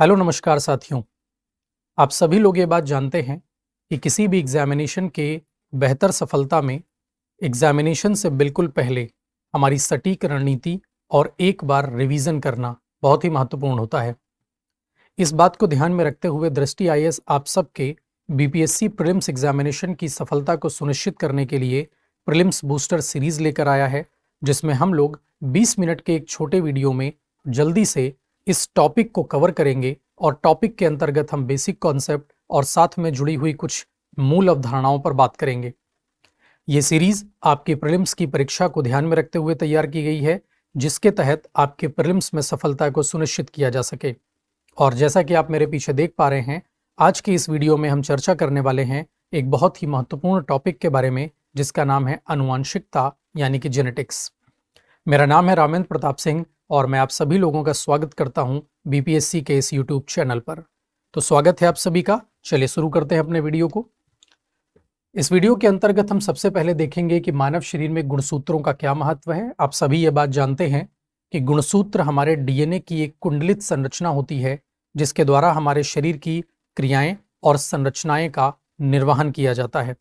Hello नमस्कार साथियों। आप सभी लोग ये बात जानते हैं कि किसी भी एग्जामिनेशन के बेहतर सफलता में एग्जामिनेशन से बिल्कुल पहले हमारी सटीक रणनीति और एक बार रिवीजन करना बहुत ही महत्वपूर्ण होता है। इस बात को ध्यान में रखते हुए दृष्टि आईएएस आप सबके बीपीएससी प्रीलिम्स एग्जामिनेशन की सफलता को सुनिश्चित करने के लिए प्रीलिम्स बूस्टर सीरीज लेकर आया है, जिसमें हम लोग 20 मिनट के एक छोटे वीडियो में जल्दी से इस टॉपिक को कवर करेंगे और टॉपिक के अंतर्गत हम बेसिक कॉन्सेप्ट और साथ में जुड़ी हुई कुछ मूल अवधारणाओं पर बात करेंगे। ये सीरीज आपके प्रीलिम्स की परीक्षा को ध्यान में रखते हुए तैयार की गई है, जिसके तहत आपके प्रीलिम्स में सफलता को सुनिश्चित किया जा सके। और जैसा कि आप मेरे पीछे देख पा रहे हैं, आज के इस वीडियो में हम चर्चा करने वाले हैं एक बहुत ही महत्वपूर्ण टॉपिक के बारे में, जिसका नाम है आनुवांशिकता यानी कि जेनेटिक्स। मेरा नाम है रामेंद्र प्रताप सिंह और मैं आप सभी लोगों का स्वागत करता हूं बीपीएससी के इस यूट्यूब चैनल पर। तो स्वागत है आप सभी का। चलिए शुरू करते हैं अपने वीडियो को। इस वीडियो के अंतर्गत हम सबसे पहले देखेंगे कि मानव शरीर में गुणसूत्रों का क्या महत्व है। आप सभी ये बात जानते हैं कि गुणसूत्र हमारे डीएनए की एक कुंडलित संरचना होती है, जिसके द्वारा हमारे शरीर की क्रियाएं और संरचनाएं का निर्वहन किया जाता है।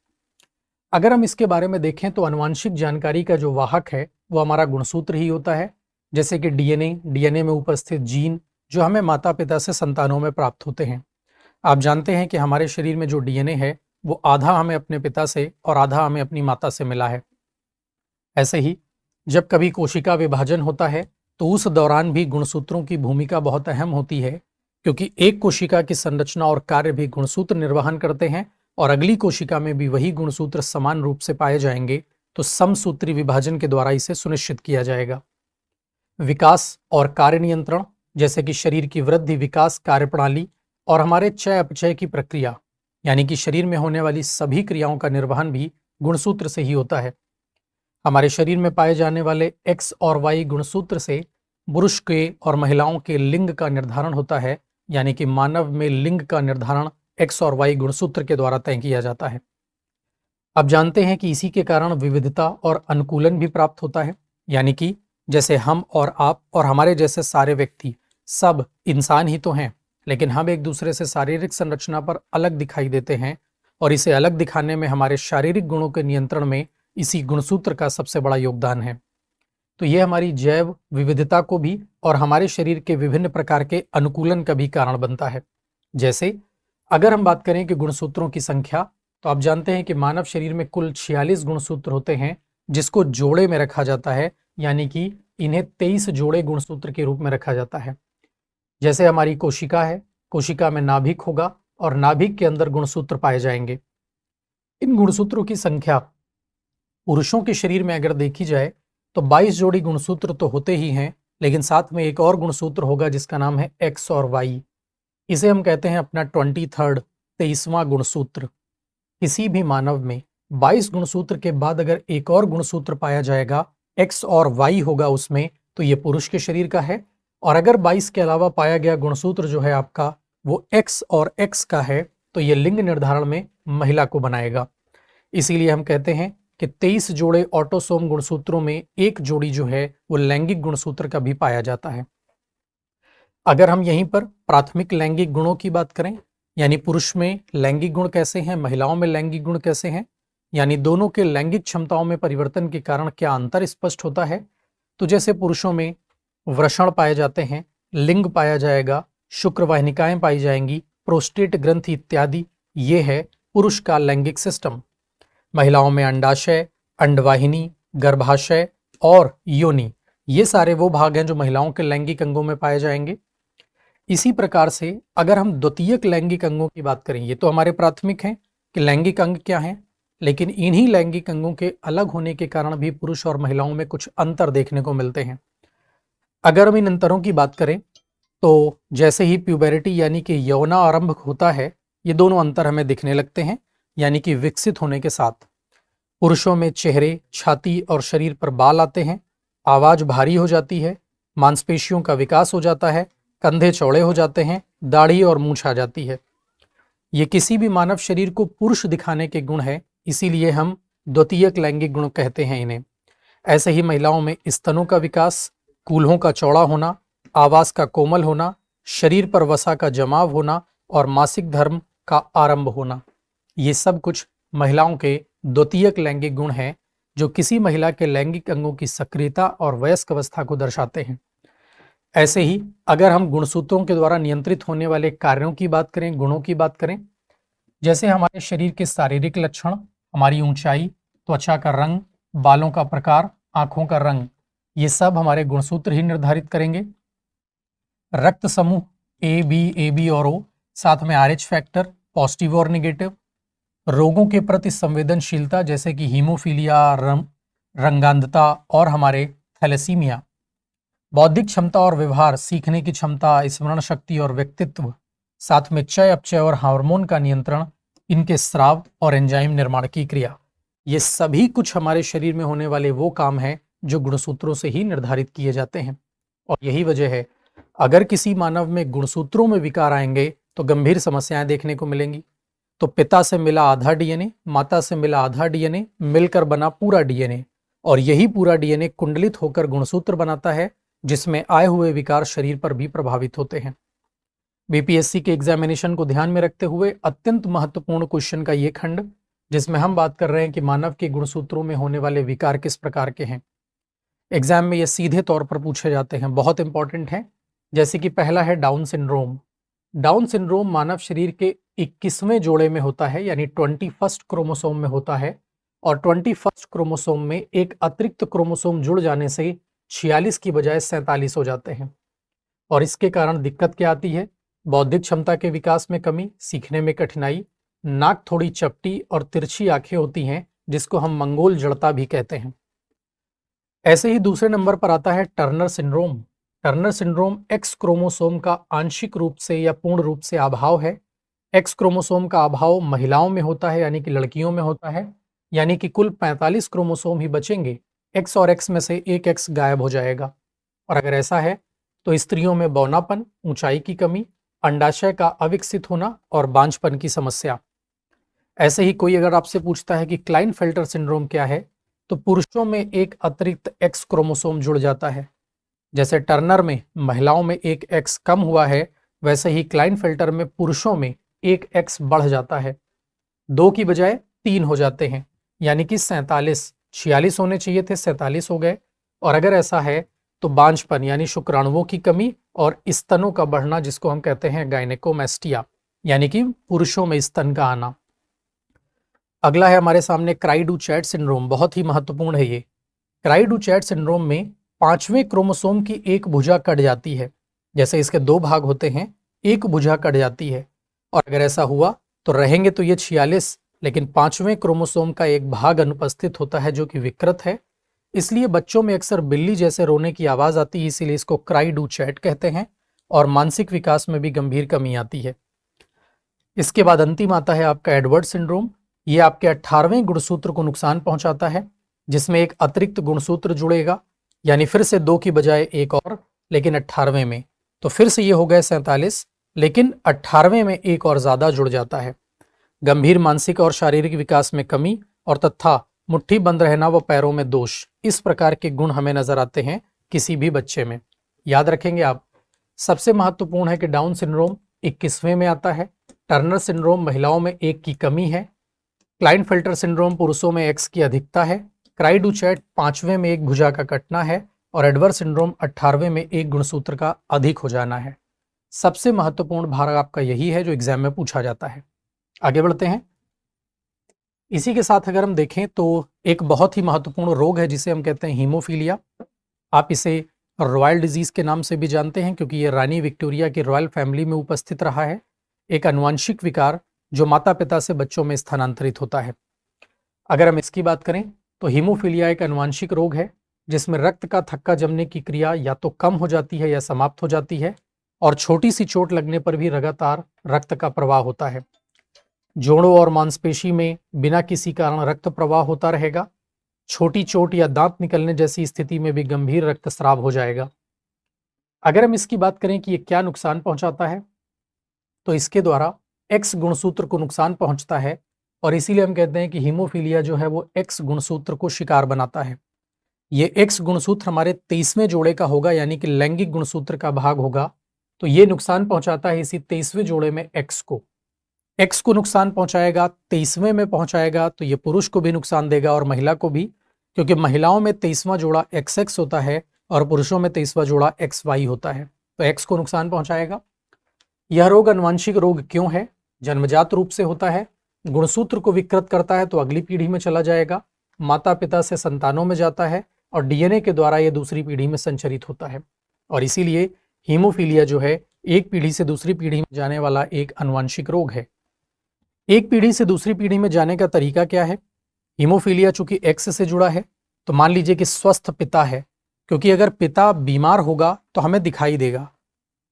अगर हम इसके बारे में देखें तो आनुवांशिक जानकारी का जो वाहक है वो हमारा गुणसूत्र ही होता है। जैसे कि डीएनए में उपस्थित जीन जो हमें माता पिता से संतानों में प्राप्त होते हैं। आप जानते हैं कि हमारे शरीर में जो डीएनए है वो आधा हमें अपने पिता से और आधा हमें अपनी माता से मिला है। ऐसे ही जब कभी कोशिका विभाजन होता है तो उस दौरान भी गुणसूत्रों की भूमिका बहुत अहम होती है, क्योंकि एक कोशिका की संरचना और कार्य भी गुणसूत्र निर्वहन करते हैं और अगली कोशिका में भी वही गुणसूत्र समान रूप से पाए जाएंगे, तो समसूत्री विभाजन के द्वारा इसे सुनिश्चित किया जाएगा। विकास और कार्य नियंत्रण, जैसे कि शरीर की वृद्धि, विकास, कार्यप्रणाली और हमारे चय अपचय की प्रक्रिया, यानी कि शरीर में होने वाली सभी क्रियाओं का निर्वहन भी गुणसूत्र से ही होता है। हमारे शरीर में पाए जाने वाले एक्स और वाई गुणसूत्र से पुरुष के और महिलाओं के लिंग का निर्धारण होता है, यानी कि मानव में लिंग का निर्धारण एक्स और वाई गुणसूत्र के द्वारा तय किया जाता है। अब जानते हैं कि इसी के कारण विविधता और अनुकूलन भी प्राप्त होता है, यानी कि जैसे हम और आप और हमारे जैसे सारे व्यक्ति सब इंसान ही तो हैं, लेकिन हम एक दूसरे से शारीरिक संरचना पर अलग दिखाई देते हैं और इसे अलग दिखाने में हमारे शारीरिक गुणों के नियंत्रण में इसी गुणसूत्र का सबसे बड़ा योगदान है। तो यह हमारी जैव विविधता को भी और हमारे शरीर के विभिन्न प्रकार के अनुकूलन का भी कारण बनता है। जैसे अगर हम बात करें कि गुणसूत्रों की संख्या, तो आप जानते हैं कि मानव शरीर में कुल 46 गुणसूत्र होते हैं, जिसको जोड़े में रखा जाता है, यानी कि इन्हें 23 जोड़े गुणसूत्र के रूप में रखा जाता है। जैसे हमारी कोशिका है, कोशिका में नाभिक होगा और नाभिक के अंदर गुणसूत्र पाए जाएंगे। इन गुणसूत्रों की संख्या पुरुषों के शरीर में अगर देखी जाए तो 22 जोड़ी गुणसूत्र तो होते ही हैं, लेकिन साथ में एक और गुणसूत्र होगा जिसका नाम है एक्स और वाई। इसे हम कहते हैं अपना 23वां गुणसूत्र। किसी भी मानव में 22 गुणसूत्र के बाद अगर एक और गुणसूत्र पाया जाएगा, एक्स और वाई होगा उसमें, तो ये पुरुष के शरीर का है। और अगर 22 के अलावा पाया गया गुणसूत्र जो है आपका वो एक्स और एक्स का है, तो ये लिंग निर्धारण में महिला को बनाएगा। इसीलिए हम कहते हैं कि 23 जोड़े ऑटोसोम गुणसूत्रों में एक जोड़ी जो है वो लैंगिक गुणसूत्र का भी पाया जाता है। अगर हम यहीं पर प्राथमिक लैंगिक गुणों की बात करें, यानी पुरुष में लैंगिक गुण कैसे हैं, महिलाओं में लैंगिक गुण कैसे हैं, यानी दोनों के लैंगिक क्षमताओं में परिवर्तन के कारण क्या अंतर स्पष्ट होता है, तो जैसे पुरुषों में वृषण पाए जाते हैं, लिंग पाया जाएगा, शुक्रवाहिनिकाएं पाई जाएंगी, प्रोस्टेट ग्रंथि इत्यादि, ये है पुरुष का लैंगिक सिस्टम। महिलाओं में अंडाशय, अंडवाहिनी, गर्भाशय और योनि, ये सारे वो भाग हैं जो महिलाओं के लैंगिक अंगों में पाए जाएंगे। इसी प्रकार से अगर हम द्वितीयक लैंगिक अंगों की बात करें, ये तो हमारे प्राथमिक हैं कि लैंगिक अंग क्या हैं, लेकिन इन्हीं लैंगिक अंगों के अलग होने के कारण भी पुरुष और महिलाओं में कुछ अंतर देखने को मिलते हैं। अगर हम इन अंतरों की बात करें तो जैसे ही प्यूबेरिटी यानी कि यौना आरंभ होता है, ये दोनों अंतर हमें दिखने लगते हैं, यानी कि विकसित होने के साथ पुरुषों में चेहरे, छाती और शरीर पर बाल आते हैं, आवाज भारी हो जाती है, मांसपेशियों का विकास हो जाता है, कंधे चौड़े हो जाते हैं, दाढ़ी और मूंछ आ जाती है। ये किसी भी मानव शरीर को पुरुष दिखाने के गुण है, इसीलिए हम द्वितीयक लैंगिक गुण कहते हैं इन्हें। ऐसे ही महिलाओं में स्तनों का विकास, कूल्हों का चौड़ा होना, आवाज का कोमल होना, शरीर पर वसा का जमाव होना और मासिक धर्म का आरंभ होना, ये सब कुछ महिलाओं के द्वितीयक लैंगिक गुण हैं जो किसी महिला के लैंगिक अंगों की सक्रियता और वयस्क अवस्था को दर्शाते हैं। ऐसे ही अगर हम गुणसूत्रों के द्वारा नियंत्रित होने वाले कार्यों की बात करें, गुणों की बात करें, जैसे हमारे शरीर के शारीरिक लक्षण, हमारी ऊंचाई, त्वचा का रंग, बालों का प्रकार, आंखों का रंग, ये सब हमारे गुणसूत्र ही निर्धारित करेंगे। रक्त समूह ए बी और ओ, साथ में आरएच फैक्टर पॉजिटिव और नेगेटिव, रोगों के प्रति संवेदनशीलता जैसे कि हीमोफीलिया, रंगांधता और हमारे थैलेसीमिया, बौद्धिक क्षमता और व्यवहार, सीखने की क्षमता, स्मरण शक्ति और व्यक्तित्व, साथ में चय अपचय और हार्मोन का नियंत्रण, इनके स्राव और एंजाइम निर्माण की क्रिया, ये सभी कुछ हमारे शरीर में होने वाले वो काम हैं जो गुणसूत्रों से ही निर्धारित किए जाते हैं। और यही वजह है अगर किसी मानव में गुणसूत्रों में विकार आएंगे तो गंभीर समस्याएं देखने को मिलेंगी। तो पिता से मिला आधा डीएनए, माता से मिला आधा डीएनए मिलकर बना पूरा डीएनए, और यही पूरा डीएनए कुंडलित होकर गुणसूत्र बनाता है जिसमें आए हुए विकार शरीर पर भी प्रभावित होते हैं। बीपीएससी के एग्जामिनेशन को ध्यान में रखते हुए अत्यंत महत्वपूर्ण क्वेश्चन का ये खंड जिसमें हम बात कर रहे हैं कि मानव के गुणसूत्रों में होने वाले विकार किस प्रकार के हैं। एग्जाम में ये सीधे तौर पर पूछे जाते हैं, बहुत इंपॉर्टेंट है। जैसे कि पहला है डाउन सिंड्रोम। डाउन सिंड्रोम मानव शरीर के 21वें जोड़े में होता है, यानी 21st क्रोमोसोम में होता है, और 21st क्रोमोसोम में एक अतिरिक्त क्रोमोसोम जुड़ जाने से 46 की बजाय 47 हो जाते हैं। और इसके कारण दिक्कत क्या आती है? बौद्धिक क्षमता के विकास में कमी, सीखने में कठिनाई, नाक थोड़ी चपटी और तिरछी आंखें होती हैं जिसको हम मंगोल जड़ता भी कहते हैं। ऐसे ही दूसरे नंबर पर आता है Turner syndrome. Turner syndrome x chromosome का आंशिक रूप से या पूर्ण रूप से अभाव है। एक्स क्रोमोसोम का अभाव महिलाओं में होता है, यानी कि लड़कियों में होता है, यानी कि कुल 45 क्रोमोसोम ही बचेंगे, एक्स और एक्स में से एक एक्स गायब हो जाएगा। और अगर ऐसा है तो स्त्रियों में बौनापन, ऊंचाई की कमी, अंडाशय का अविकसित होना और बांझपन की समस्या। ऐसे ही कोई अगर आपसे पूछता है कि क्लाइनफेल्टर सिंड्रोम क्या है, तो पुरुषों में एक अतिरिक्त एक्स क्रोमोसोम जुड़ जाता है। जैसे टर्नर में महिलाओं में एक एक्स कम हुआ है, वैसे ही क्लाइनफेल्टर में पुरुषों में एक एक्स बढ़ जाता है, 2 की बजाय 3 हो जाते हैं, यानी कि 46 होने चाहिए थे, 47 हो गए। और अगर ऐसा है तो बांझपन यानी शुक्राणुओं की कमी और स्तनों का बढ़ना, जिसको हम कहते हैं गायनेकोमेस्टिया, यानी कि पुरुषों में स्तन का आना। अगला है हमारे सामने क्राई डू चैट सिंड्रोम, बहुत ही महत्वपूर्ण है ये। क्राई डू चैट सिंड्रोम में 5वें क्रोमोसोम की एक भुजा कट जाती है। जैसे इसके 2 भाग होते हैं, एक भुजा कट जाती है, और अगर ऐसा हुआ तो रहेंगे तो ये 46, लेकिन 5वें क्रोमोसोम का एक भाग अनुपस्थित होता है जो कि विकृत है। इसलिए बच्चों में अक्सर बिल्ली जैसे रोने की आवाज आती है, इसीलिए इसको क्राई डू चैट कहते हैं, और मानसिक विकास में भी गंभीर कमी आती है। इसके बाद अंतिम आता है आपका एडवर्ड सिंड्रोम। ये आपके 18वें गुणसूत्र को नुकसान पहुंचाता है, जिसमें एक अतिरिक्त गुणसूत्र जुड़ेगा, यानी फिर से 2 की बजाय एक और, लेकिन 18वें में, तो फिर से ये हो गए 47, लेकिन 18वें में एक और ज्यादा जुड़ जाता है। गंभीर मानसिक और शारीरिक विकास में कमी और तथा मुट्ठी बंद रहना व पैरों में दोष, इस प्रकार के गुण हमें नजर आते हैं किसी भी बच्चे में। याद रखेंगे आप। सबसे महत्वपूर्ण है कि डाउन सिंड्रोम 21वें में आता है, टर्नर सिंड्रोम महिलाओं में एक की कमी है, क्लाइनफेल्टर सिंड्रोम पुरुषों में एक्स की अधिकता है, क्राई डू चैट 5वें में एक भुजा का कटना है, और एडवर्ड सिंड्रोम 18वें में एक गुणसूत्र का अधिक हो जाना है। सबसे महत्वपूर्ण भाग आपका यही है जो एग्जाम में पूछा जाता है। आगे बढ़ते हैं। इसी के साथ अगर हम देखें तो एक बहुत ही महत्वपूर्ण रोग है जिसे हम कहते हैं हीमोफीलिया। आप इसे रॉयल डिजीज के नाम से भी जानते हैं क्योंकि ये रानी विक्टोरिया की रॉयल फैमिली में उपस्थित रहा है। एक अनुवांशिक विकार जो माता पिता से बच्चों में स्थानांतरित होता है। अगर हम इसकी बात करें तो हीमोफीलिया एक अनुवांशिक रोग है जिसमें रक्त का थक्का जमने की क्रिया या तो कम हो जाती है या समाप्त हो जाती है, और छोटी सी चोट लगने पर भी लगातार रक्त का प्रवाह होता है। जोड़ों और मांसपेशी में बिना किसी कारण रक्त प्रवाह होता रहेगा। छोटी चोट या दांत निकलने जैसी स्थिति में भी गंभीर रक्तस्राव हो जाएगा। अगर हम इसकी बात करें कि ये क्या नुकसान पहुंचाता है, तो इसके द्वारा एक्स गुणसूत्र को नुकसान पहुंचता है, और इसीलिए हम कहते हैं कि हीमोफीलिया जो है वो एक्स गुणसूत्र को शिकार बनाता है। ये एक्स गुणसूत्र हमारे 23वें जोड़े का होगा, यानी कि लैंगिक गुणसूत्र का भाग होगा, तो ये नुकसान पहुंचाता है इसी 23वें जोड़े में एक्स को। एक्स को नुकसान पहुंचाएगा, 23वें में पहुंचाएगा तो ये पुरुष को भी नुकसान देगा और महिला को भी, क्योंकि महिलाओं में 23वां जोड़ा एक्स एक्स होता है और पुरुषों में 23वां जोड़ा एक्स वाई होता है, तो एक्स को नुकसान पहुंचाएगा। यह रोग अनुवांशिक रोग क्यों है? जन्मजात रूप से होता है, गुणसूत्र को विकृत करता है तो अगली पीढ़ी में चला जाएगा, माता पिता से संतानों में जाता है और डीएनए के द्वारा यह दूसरी पीढ़ी में संचरित होता है। और इसीलिए हीमोफीलिया जो है एक पीढ़ी से दूसरी पीढ़ी में जाने वाला एक अनुवांशिक रोग है। एक पीढ़ी से दूसरी पीढ़ी में जाने का तरीका क्या है? हीमोफीलिया चूंकि एक्स से जुड़ा है तो मान लीजिए कि स्वस्थ पिता है, क्योंकि अगर पिता बीमार होगा तो हमें दिखाई देगा।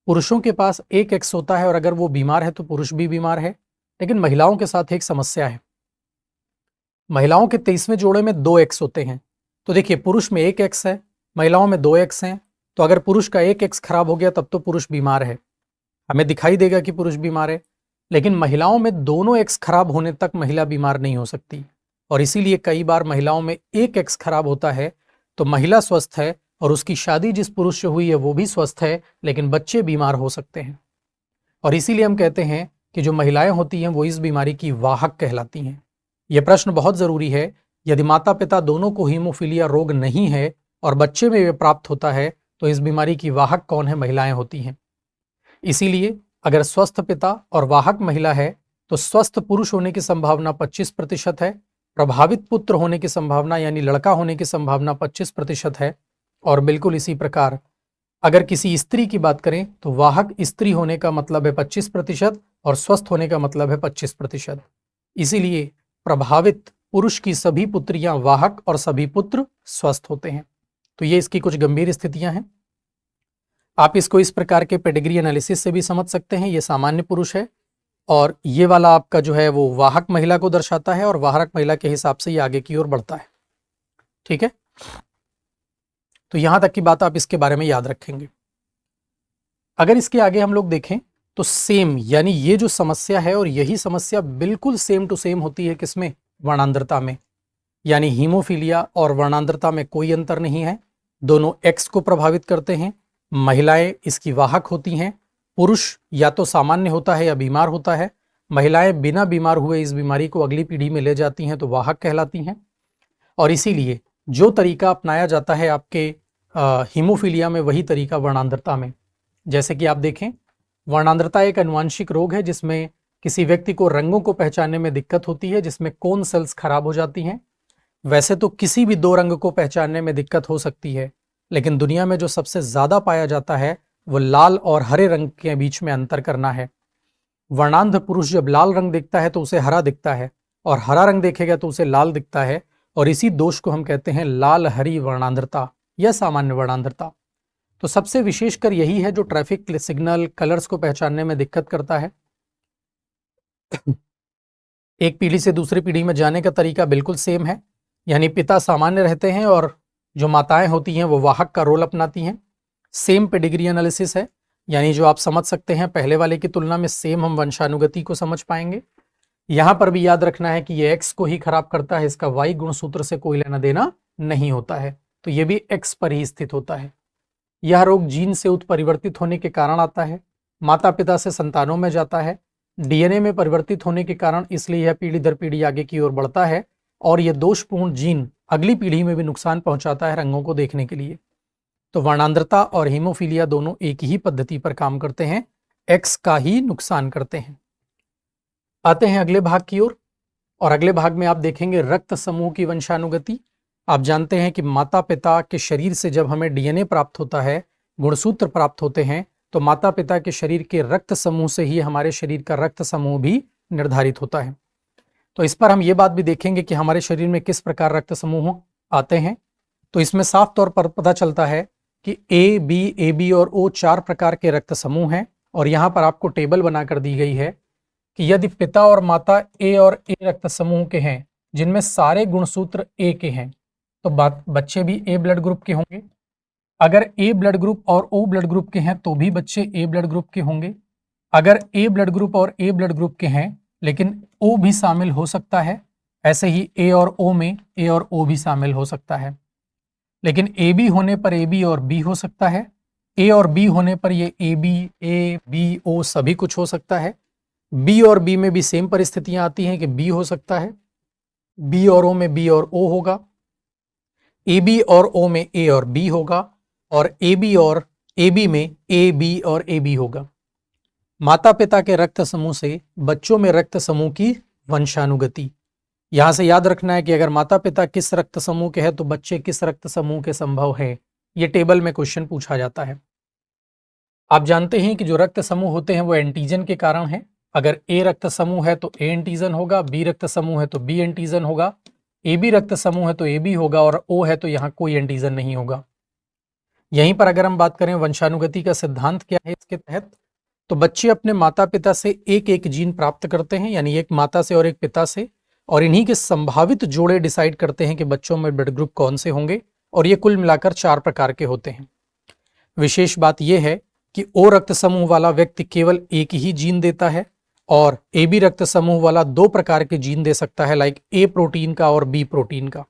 पुरुषों के पास एक एक्स होता है और अगर वो बीमार है तो पुरुष भी बीमार है, लेकिन महिलाओं के साथ एक समस्या है। महिलाओं के 23वें जोड़े में 2 एक्स होते हैं। तो देखिए, पुरुष में 1 एक्स है, महिलाओं में 2 एक्स हैं, तो अगर पुरुष का 1 एक्स खराब हो गया तब तो पुरुष बीमार है, हमें दिखाई देगा कि पुरुष बीमार है। लेकिन महिलाओं में दोनों एक्स खराब होने तक महिला बीमार नहीं हो सकती, और इसीलिए कई बार महिलाओं में 1 एक्स खराब होता है तो महिला स्वस्थ है और उसकी शादी जिस पुरुष से हुई है वो भी स्वस्थ है, लेकिन बच्चे बीमार हो सकते हैं। और इसीलिए हम कहते हैं कि जो महिलाएं होती हैं वो इस बीमारी की वाहक कहलाती हैं। यह प्रश्न बहुत जरूरी है, यदि माता पिता दोनों को हीमोफीलिया रोग नहीं है और बच्चे में प्राप्त होता है तो इस बीमारी की वाहक कौन है? महिलाएं होती हैं। इसीलिए अगर स्वस्थ पिता और वाहक महिला है तो स्वस्थ पुरुष होने की संभावना 25% है, प्रभावित पुत्र होने की संभावना यानी लड़का होने की संभावना 25% है। और बिल्कुल इसी प्रकार अगर किसी स्त्री की बात करें तो वाहक स्त्री होने का मतलब है 25% और स्वस्थ होने का मतलब है 25%। इसीलिए प्रभावित पुरुष की सभी पुत्रियां वाहक और सभी पुत्र स्वस्थ होते हैं। तो ये इसकी कुछ गंभीर स्थितियां हैं। आप इसको इस प्रकार के पेडिग्री एनालिसिस से भी समझ सकते हैं। ये सामान्य पुरुष है और ये वाला आपका जो है वो वाहक महिला को दर्शाता है और वाहक महिला के हिसाब से ये आगे की ओर बढ़ता है। ठीक है, तो यहां तक की बात आप इसके बारे में याद रखेंगे। अगर इसके आगे हम लोग देखें तो सेम, यानी ये जो समस्या है और यही समस्या बिल्कुल सेम टू सेम होती है किसमें? वर्णांतरता में। यानी हीमोफीलिया और वर्णांतरता में कोई अंतर नहीं है, दोनों एक्स को प्रभावित करते हैं। महिलाएं इसकी वाहक होती हैं, पुरुष या तो सामान्य होता है या बीमार होता है। महिलाएं बिना बीमार हुए इस बीमारी को अगली पीढ़ी में ले जाती हैं तो वाहक कहलाती हैं। और इसीलिए जो तरीका अपनाया जाता है आपके हीमोफीलिया में वही तरीका वर्णांतरता में। जैसे कि आप देखें, वर्णांतरता एक अनुवांशिक रोग है जिसमें किसी व्यक्ति को रंगों को पहचानने में दिक्कत होती है, जिसमें कोन सेल्स खराब हो जाती हैं। वैसे तो किसी भी 2 रंग को पहचानने में दिक्कत हो सकती है, लेकिन दुनिया में जो सबसे ज्यादा पाया जाता है वो लाल और हरे रंग के बीच में अंतर करना है। वर्णांध पुरुष जब लाल रंग देखता है तो उसे हरा दिखता है और हरा रंग देखेगा तो उसे लाल दिखता है, और इसी दोष को हम कहते हैं लाल हरी वर्णांधता या सामान्य वर्णांधता। तो सबसे विशेषकर यही है जो ट्रैफिक सिग्नल कलर्स को पहचानने में दिक्कत करता है। एक पीढ़ी से दूसरी पीढ़ी में जाने का तरीका बिल्कुल सेम है, यानी पिता सामान्य रहते हैं और जो माताएं होती हैं वो वाहक का रोल अपनाती हैं। सेम पेडिग्री एनालिसिस है, यानी जो आप समझ सकते हैं पहले वाले की तुलना में सेम हम वंशानुगति को समझ पाएंगे। यहां पर भी याद रखना है कि ये एक्स को ही खराब करता है, इसका वाई गुणसूत्र से कोई लेना देना नहीं होता है, तो ये भी एक्स पर ही स्थित होता है। यह रोग जीन से उत्परिवर्तित होने के कारण आता है, माता पिता से संतानों में जाता है, डीएनए में परिवर्तित होने के कारण इसलिए यह पीढ़ी दर पीढ़ी आगे की ओर बढ़ता है, और यह दोषपूर्ण जीन अगली पीढ़ी में भी नुकसान पहुंचाता है रंगों को देखने के लिए। तो वर्णांतरता और हीमोफीलिया दोनों एक ही पद्धति पर काम करते हैं, एक्स का ही नुकसान करते हैं। आते हैं अगले भाग की ओर, और अगले भाग में आप देखेंगे रक्त समूह की वंशानुगति। आप जानते हैं कि माता पिता के शरीर से जब हमें डीएनए प्राप्त होता है, गुणसूत्र प्राप्त होते हैं, तो माता पिता के शरीर के रक्त समूह से ही हमारे शरीर का रक्त समूह भी निर्धारित होता है। तो इस पर हम ये बात भी देखेंगे कि हमारे शरीर में किस प्रकार रक्त समूह आते हैं। तो इसमें साफ तौर पर पता चलता है कि ए बी और ओ 4 प्रकार के रक्त समूह हैं, और यहाँ पर आपको टेबल बनाकर दी गई है कि यदि पिता और माता ए और ए रक्त समूह के हैं जिनमें सारे गुणसूत्र ए के हैं तो बच्चे भी ए ब्लड ग्रुप के होंगे। अगर ए ब्लड ग्रुप और ओ ब्लड ग्रुप के हैं तो भी बच्चे ए ब्लड ग्रुप के होंगे। अगर ए ब्लड ग्रुप और ए ब्लड ग्रुप के हैं लेकिन ओ भी शामिल हो सकता है, ऐसे ही ए और ओ में ए और ओ भी शामिल हो सकता है। लेकिन ए बी होने पर ए बी और बी हो सकता है, ए और बी होने पर ये ए बी ओ सभी कुछ हो सकता है। बी और बी में भी सेम परिस्थितियां आती हैं कि बी हो सकता है, बी और ओ में बी और ओ होगा, ए बी और ओ में ए और बी होगा, और ए बी और ए बी में ए बी और ए बी होगा। माता पिता के रक्त समूह से बच्चों में रक्त समूह की वंशानुगति। यहां से याद रखना है कि अगर माता पिता किस रक्त समूह के हैं तो बच्चे किस रक्त समूह के संभव है। ये टेबल में क्वेश्चन पूछा जाता है। आप जानते हैं कि जो रक्त समूह होते हैं वो एंटीजन के कारण है। अगर ए रक्त समूह है तो ए एंटीजन होगा, बी रक्त समूह है तो बी एंटीजन होगा, ए बी रक्त समूह है तो ए बी होगा, और ओ है तो यहाँ कोई एंटीजन नहीं होगा। यहीं पर अगर हम बात करें वंशानुगति का सिद्धांत क्या है इसके तहत, तो बच्चे अपने माता पिता से एक एक जीन प्राप्त करते हैं, यानी एक माता से और एक पिता से, और इन्हीं के संभावित जोड़े डिसाइड करते हैं कि बच्चों में ब्लड ग्रुप कौन से होंगे, और ये कुल मिलाकर 4 प्रकार के होते हैं। विशेष बात यह है कि ओ रक्त समूह वाला व्यक्ति केवल एक ही जीन देता है, और ए बी रक्त समूह वाला 2 प्रकार के जीन दे सकता है, लाइक ए प्रोटीन का और बी प्रोटीन का।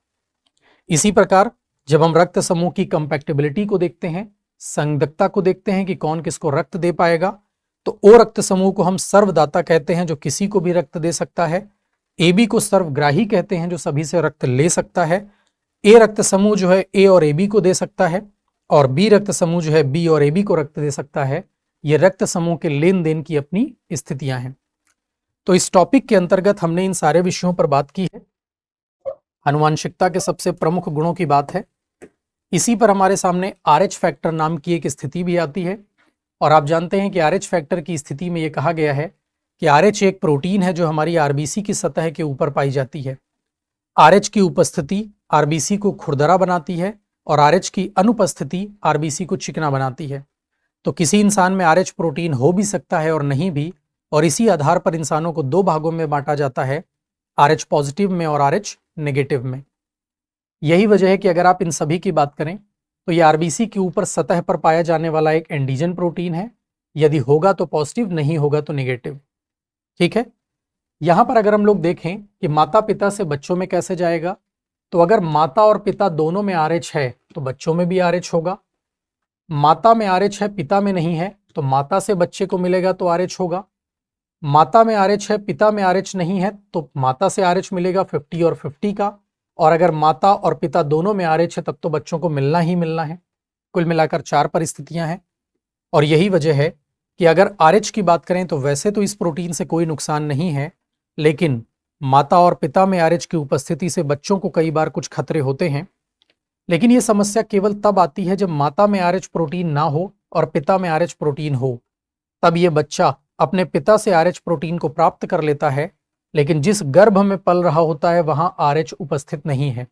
इसी प्रकार जब हम रक्त समूह की कंपैक्टिबिलिटी को देखते हैं, संगतता को देखते हैं कि कौन किसको रक्त दे पाएगा, तो ओ रक्त समूह को हम सर्वदाता कहते हैं जो किसी को भी रक्त दे सकता है, ए बी को सर्वग्राही कहते हैं जो सभी से रक्त ले सकता है, ए रक्त समूह जो है ए और ए बी को दे सकता है, और बी रक्त समूह जो है बी और ए बी को रक्त दे सकता है। ये रक्त समूह के लेन देन की अपनी स्थितियां हैं। तो इस टॉपिक के अंतर्गत हमने इन सारे विषयों पर बात की है। आनुवांशिकता के सबसे प्रमुख गुणों की बात है। इसी पर हमारे सामने RH फैक्टर नाम की एक स्थिति भी आती है, और आप जानते हैं कि RH फैक्टर की स्थिति में यह कहा गया है कि RH एक प्रोटीन है जो हमारी RBC की सतह के ऊपर पाई जाती है। RH की उपस्थिति RBC को खुरदरा बनाती है, और RH की अनुपस्थिति RBC को चिकना बनाती है। तो किसी इंसान में RH प्रोटीन हो भी सकता है और नहीं भी, और इसी आधार पर इंसानों को 2 भागों में बांटा जाता है, RH पॉजिटिव में और RH नेगेटिव में। यही वजह है कि अगर आप इन सभी की बात करें तो ये RBC के ऊपर सतह पर पाया जाने वाला एक एंटीजन प्रोटीन है। यदि होगा तो पॉजिटिव, नहीं होगा तो नेगेटिव। ठीक है। यहां पर अगर हम लोग देखें कि माता पिता से बच्चों में कैसे जाएगा, तो अगर माता और पिता दोनों में RH है तो बच्चों में भी RH होगा। माता में RH है, पिता में नहीं है, तो माता से बच्चे को मिलेगा तो RH होगा। माता में RH है, पिता में RH नहीं है, तो माता से RH मिलेगा 50 और 50 का। और अगर माता और पिता दोनों में RH है तब तो बच्चों को मिलना ही मिलना है। कुल मिलाकर 4 परिस्थितियां हैं। और यही वजह है कि अगर RH की बात करें तो वैसे तो इस प्रोटीन से कोई नुकसान नहीं है, लेकिन माता और पिता में RH की उपस्थिति से बच्चों को कई बार कुछ खतरे होते हैं। लेकिन यह समस्या केवल तब आती है जब माता में RH प्रोटीन ना हो और पिता में RH प्रोटीन हो। तब यह बच्चा अपने पिता से RH प्रोटीन को प्राप्त कर लेता है, लेकिन जिस गर्भ में पल रहा होता है वहां RH उपस्थित नहीं है,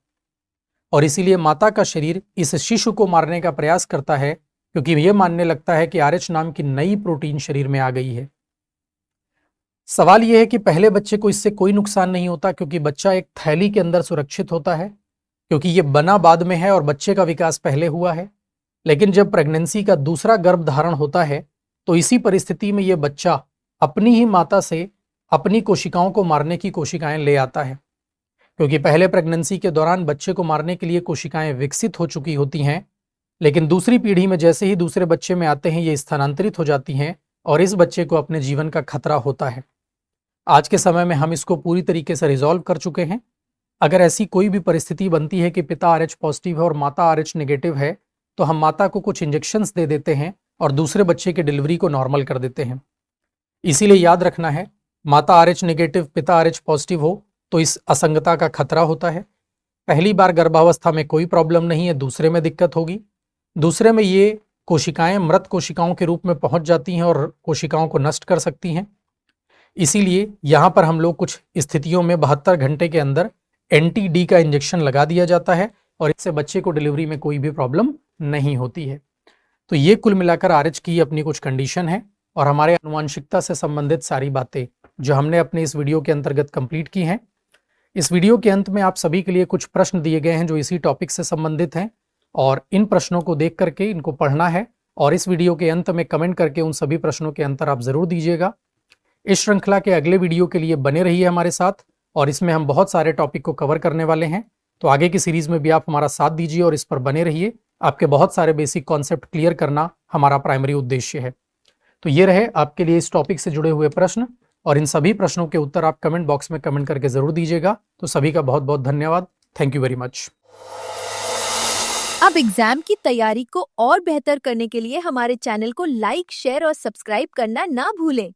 और इसीलिए माता का शरीर इस शिशु को मारने का प्रयास करता है, क्योंकि यह मानने लगता है कि RH नाम की नई प्रोटीन शरीर में आ गई है। सवाल यह है कि पहले बच्चे को इससे कोई नुकसान नहीं होता, क्योंकि बच्चा एक थैली के अंदर सुरक्षित होता है, क्योंकि यह बना बाद में है और बच्चे का विकास पहले हुआ है। लेकिन जब प्रेगनेंसी का दूसरा गर्भ धारण होता है तो इसी परिस्थिति में यह बच्चा अपनी ही माता से अपनी कोशिकाओं को मारने की कोशिकाएं ले आता है, क्योंकि पहले प्रेगनेंसी के दौरान बच्चे को मारने के लिए कोशिकाएं विकसित हो चुकी होती हैं, लेकिन दूसरी पीढ़ी में जैसे ही दूसरे बच्चे में आते हैं ये स्थानांतरित हो जाती हैं और इस बच्चे को अपने जीवन का खतरा होता है। आज के समय में हम इसको पूरी तरीके से रिजॉल्व कर चुके हैं। अगर ऐसी कोई भी परिस्थिति बनती है कि पिता RH पॉजिटिव है और माता RH नेगेटिव है, तो हम माता को कुछ इंजेक्शंस दे देते हैं और दूसरे बच्चे की डिलीवरी को नॉर्मल कर देते हैं। इसीलिए याद रखना है, माता RH नेगेटिव पिता RH पॉजिटिव हो तो इस असंगता का खतरा होता है। पहली बार गर्भावस्था में कोई प्रॉब्लम नहीं है, दूसरे में दिक्कत होगी। दूसरे में ये कोशिकाएं मृत कोशिकाओं के रूप में पहुंच जाती हैं और कोशिकाओं को नष्ट कर सकती हैं। इसीलिए यहाँ पर हम लोग कुछ स्थितियों में 72 घंटे के अंदर NT-D का इंजेक्शन लगा दिया जाता है और इससे बच्चे को डिलीवरी में कोई भी प्रॉब्लम नहीं होती है। तो ये कुल मिलाकर RH की अपनी कुछ कंडीशन है और हमारे आनुवांशिकता से संबंधित सारी बातें जो हमने अपने इस वीडियो के अंतर्गत कंप्लीट की हैं। इस वीडियो के अंत में आप सभी के लिए कुछ प्रश्न दिए गए हैं जो इसी टॉपिक से संबंधित हैं, और इन प्रश्नों को देख करके इनको पढ़ना है और इस वीडियो के अंत में कमेंट करके उन सभी प्रश्नों के अंतर आप जरूर दीजिएगा। इस श्रृंखला के अगले वीडियो के लिए बने रहिए हमारे साथ, और इसमें हम बहुत सारे टॉपिक को कवर करने वाले हैं। तो आगे की सीरीज में भी आप हमारा साथ दीजिए और इस पर बने रहिए। आपके बहुत सारे बेसिक कॉन्सेप्ट क्लियर करना हमारा प्राइमरी उद्देश्य है। तो ये रहे आपके लिए इस टॉपिक से जुड़े हुए प्रश्न, और इन सभी प्रश्नों के उत्तर आप कमेंट बॉक्स में कमेंट करके जरूर दीजिएगा। तो सभी का बहुत बहुत धन्यवाद। Thank you very much. अब एग्जाम की तैयारी को और बेहतर करने के लिए हमारे चैनल को लाइक, शेयर और सब्सक्राइब करना ना भूलें।